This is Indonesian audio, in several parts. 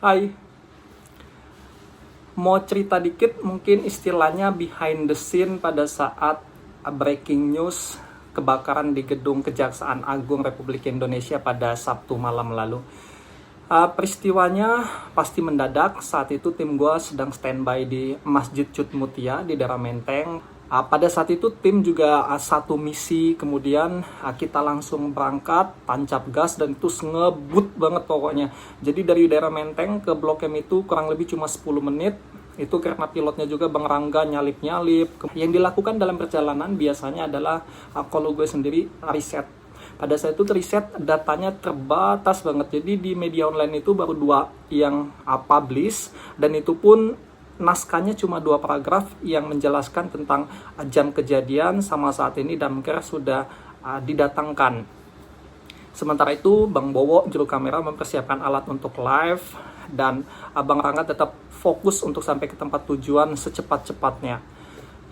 Hai, mau cerita dikit mungkin istilahnya behind the scene pada saat breaking news kebakaran di gedung Kejaksaan Agung Republik Indonesia pada Sabtu malam lalu. Peristiwanya pasti mendadak. Saat itu tim gue sedang standby di Masjid Cut Mutia di daerah Menteng. Pada saat itu tim juga satu misi, kemudian kita langsung berangkat, tancap gas, dan itu ngebut banget pokoknya. Jadi dari daerah Menteng ke Blok M itu kurang lebih cuma 10 menit. Itu karena pilotnya juga Bang Rangga nyalip-nyalip. Yang dilakukan dalam perjalanan biasanya adalah kalau gue sendiri riset. Pada saat itu riset datanya terbatas banget. Jadi di media online itu baru 2 yang publish, dan itu pun naskahnya cuma 2 paragraf yang menjelaskan tentang jam kejadian sama saat ini damkar sudah didatangkan. Sementara itu Bang Bowo juru kamera mempersiapkan alat untuk live, dan Abang Rangga tetap fokus untuk sampai ke tempat tujuan secepat-cepatnya.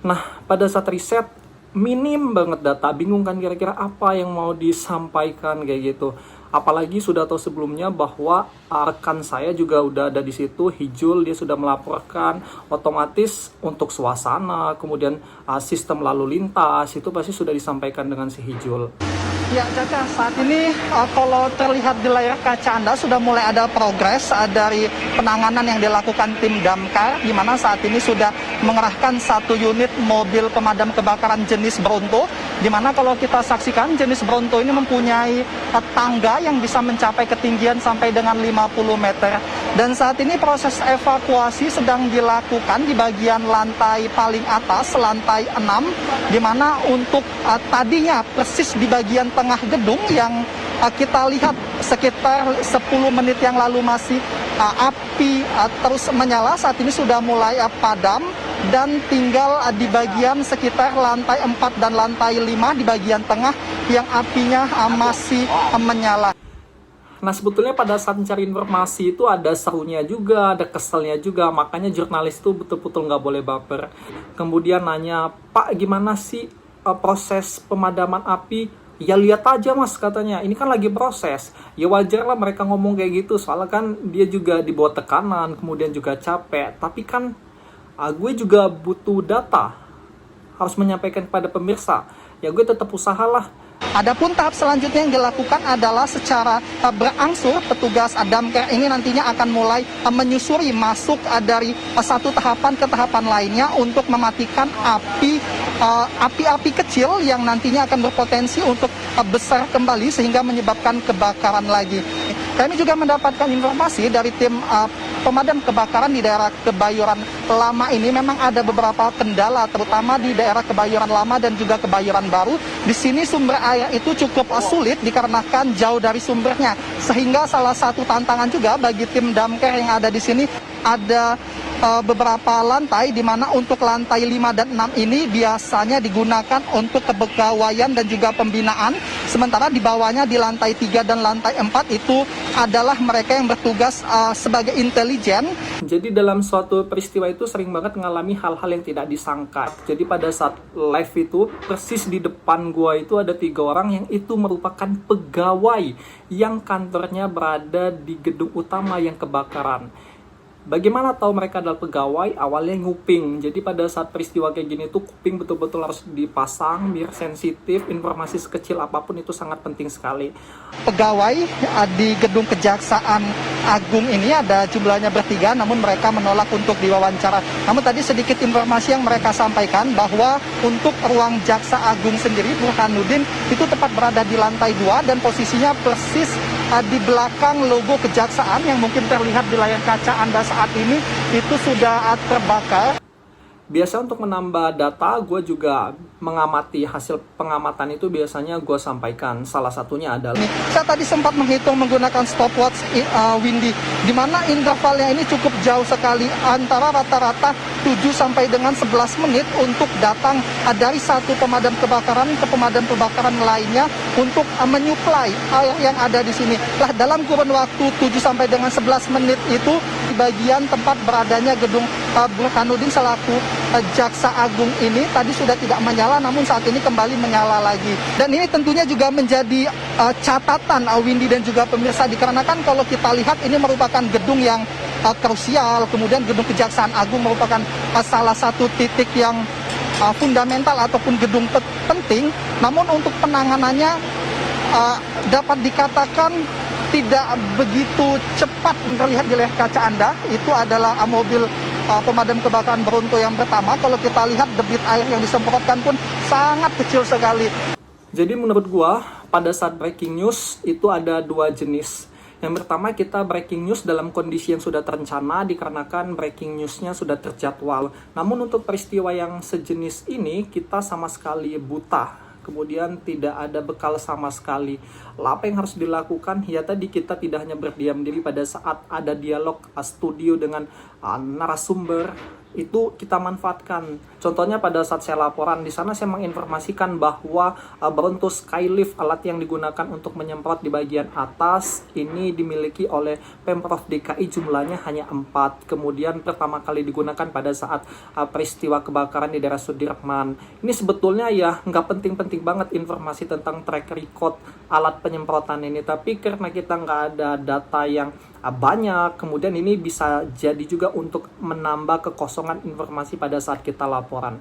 Nah, pada saat riset minim banget data, bingung kan kira-kira apa yang mau disampaikan kayak gitu. Apalagi sudah tahu sebelumnya bahwa rekan saya juga udah ada di situ, Hijul, dia sudah melaporkan, otomatis untuk suasana, kemudian sistem lalu lintas itu pasti sudah disampaikan dengan si Hijul. Ya, Caca, saat ini kalau terlihat di layar kaca Anda sudah mulai ada progres dari penanganan yang dilakukan tim damkar, di mana saat ini sudah mengerahkan 1 unit mobil pemadam kebakaran jenis Bronto, di mana kalau kita saksikan jenis Bronto ini mempunyai tangga yang bisa mencapai ketinggian sampai dengan 50 meter. Dan saat ini proses evakuasi sedang dilakukan di bagian lantai paling atas, lantai 6, di mana untuk tadinya persis di bagian tengah gedung yang kita lihat sekitar 10 menit yang lalu masih api terus menyala, saat ini sudah mulai padam, dan tinggal di bagian sekitar lantai 4 dan lantai 5 di bagian tengah yang apinya masih menyala. Nah, sebetulnya pada saat mencari informasi itu ada serunya juga, ada keselnya juga. Makanya jurnalis itu betul-betul nggak boleh baper. Kemudian nanya, Pak, gimana sih proses pemadaman api? Ya lihat aja mas, katanya. Ini kan lagi proses. Ya wajar lah mereka ngomong kayak gitu. Soalnya kan dia juga di bawah tekanan, kemudian juga capek. Tapi kan gue juga butuh data. Harus menyampaikan kepada pemirsa. Ya gue tetap usahalah. Adapun tahap selanjutnya yang dilakukan adalah secara berangsur petugas damkar ini nantinya akan mulai menyusuri masuk dari satu tahapan ke tahapan lainnya untuk mematikan api-api kecil yang nantinya akan berpotensi untuk besar kembali sehingga menyebabkan kebakaran lagi. Kami juga mendapatkan informasi dari tim pemadam kebakaran di daerah Kebayoran Lama ini memang ada beberapa kendala, terutama di daerah Kebayoran Lama dan juga Kebayoran Baru. Di sini sumber air itu cukup sulit dikarenakan jauh dari sumbernya, sehingga salah satu tantangan juga bagi tim damkar yang ada di sini ada beberapa lantai, di mana untuk lantai 5 dan 6 ini biasanya digunakan untuk kepegawaian dan juga pembinaan, sementara di bawahnya di lantai 3 dan lantai 4 itu adalah mereka yang bertugas sebagai intelijen. Jadi dalam suatu peristiwa itu sering banget mengalami hal-hal yang tidak disangka. Jadi pada saat live itu persis di depan gua itu ada 3 orang yang itu merupakan pegawai yang kantornya berada di gedung utama yang kebakaran. Bagaimana tahu mereka adalah pegawai? Awalnya nguping. Jadi pada saat peristiwa kayak gini tuh kuping betul-betul harus dipasang biar sensitif. Informasi sekecil apapun itu sangat penting sekali. Pegawai di gedung Kejaksaan Agung ini ada jumlahnya bertiga, namun mereka menolak untuk diwawancara. Namun tadi sedikit informasi yang mereka sampaikan bahwa untuk ruang Jaksa Agung sendiri, Burhanuddin itu tepat berada di lantai 2 dan posisinya persis di belakang logo kejaksaan yang mungkin terlihat di layar kaca Anda saat ini itu sudah terbakar. Biasa untuk menambah data, gue juga mengamati hasil pengamatan itu biasanya gue sampaikan. Salah satunya adalah saya tadi sempat menghitung menggunakan stopwatch Windy, di mana intervalnya ini cukup jauh sekali, antara rata-rata 7 sampai dengan 11 menit untuk datang dari satu pemadam kebakaran ke pemadam kebakaran lainnya untuk menyuplai air yang ada di sini. Lah dalam kurun waktu 7 sampai dengan 11 menit itu di bagian tempat beradanya gedung Burhanuddin selaku Jaksa Agung ini tadi sudah tidak menyala, namun saat ini kembali menyala lagi. Dan ini tentunya juga menjadi catatan Windy dan juga pemirsa, dikarenakan kalau kita lihat ini merupakan gedung yang krusial. Kemudian gedung Kejaksaan Agung merupakan salah satu titik yang fundamental ataupun gedung penting. Namun untuk penanganannya dapat dikatakan tidak begitu cepat. Terlihat di layar kaca Anda, itu adalah mobil pemadam kebakaran Bronto yang pertama. Kalau kita lihat debit air yang disemprotkan pun sangat kecil sekali. Jadi menurut gua pada saat breaking news itu ada dua jenis. Yang pertama, kita breaking news dalam kondisi yang sudah terencana dikarenakan breaking newsnya sudah terjadwal. Namun untuk peristiwa yang sejenis ini kita sama sekali buta, kemudian tidak ada bekal sama sekali. Apa yang harus dilakukan? Ya tadi, kita tidak hanya berdiam diri pada saat ada dialog studio dengan narasumber, itu kita manfaatkan. Contohnya pada saat saya laporan di sana, saya menginformasikan bahwa Bronto Skylift, alat yang digunakan untuk menyemprot di bagian atas, ini dimiliki oleh Pemprov DKI, jumlahnya hanya 4. Kemudian pertama kali digunakan pada saat peristiwa kebakaran di daerah Sudirman. Ini sebetulnya ya nggak penting-penting banget informasi tentang track record alat penyemprotan ini, tapi karena kita nggak ada data yang banyak, kemudian ini bisa jadi juga untuk menambah kekosongan informasi pada saat kita laporan.